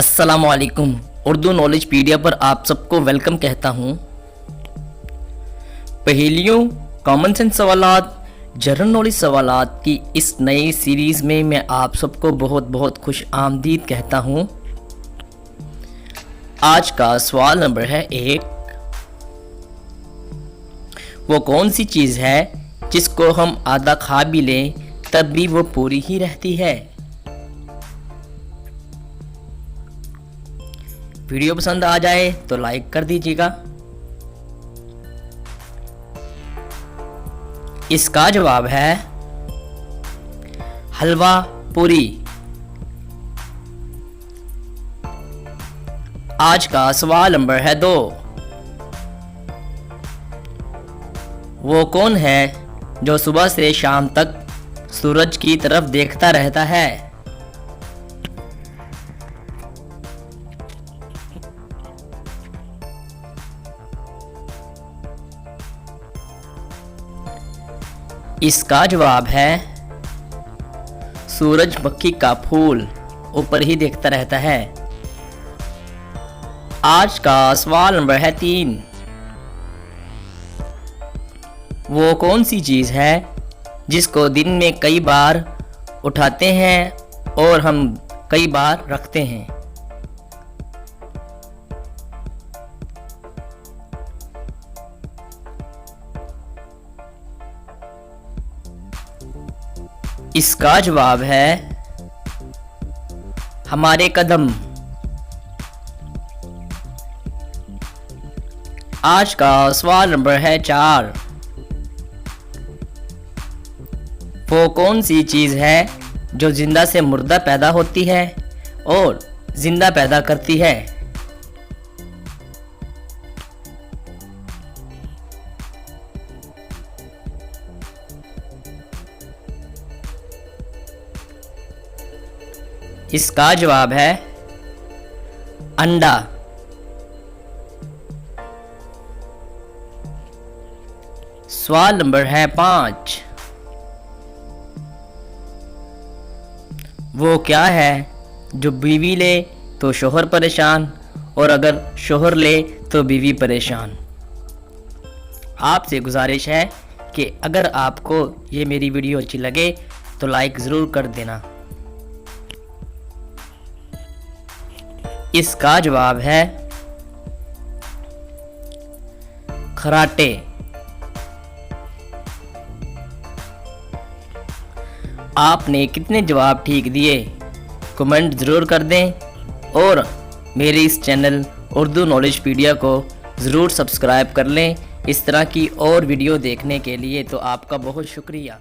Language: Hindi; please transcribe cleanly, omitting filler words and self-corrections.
अस्सलामुअलैकुम। उर्दू नॉलेज पीडिया पर आप सबको वेलकम कहता हूँ। पहेलियों, कॉमन सेंस सवालात, जनरल नॉलेज सवालात की इस नई सीरीज़ में मैं आप सबको बहुत बहुत खुश आमदीद कहता हूँ। आज का सवाल नंबर है 1। वो कौन सी चीज़ है जिसको हम आधा खा भी लें तब भी वो पूरी ही रहती है? वीडियो पसंद आ जाए तो लाइक कर दीजिएगा। इसका जवाब है हलवा पूरी। आज का सवाल नंबर है 2। वो कौन है जो सुबह से शाम तक सूरज की तरफ देखता रहता है? इसका जवाब है सूरजमुखी का फूल ऊपर ही देखता रहता है। आज का सवाल नंबर है 3। वो कौन सी चीज़ है जिसको दिन में कई बार उठाते हैं और हम कई बार रखते हैं? इसका जवाब है हमारे कदम। आज का सवाल नंबर है 4। वो कौन सी चीज़ है जो जिंदा से मुर्दा पैदा होती है और जिंदा पैदा करती है? इसका जवाब है अंडा। सवाल नंबर है 5। वो क्या है जो बीवी ले तो शोहर परेशान और अगर शोहर ले तो बीवी परेशान? आपसे गुजारिश है कि अगर आपको ये मेरी वीडियो अच्छी लगे तो लाइक ज़रूर कर देना। इसका जवाब है खराटे। आपने कितने जवाब ठीक दिए कमेंट ज़रूर कर दें और मेरे इस चैनल उर्दू नॉलेज पीडिया को ज़रूर सब्सक्राइब कर लें इस तरह की और वीडियो देखने के लिए। तो आपका बहुत शुक्रिया।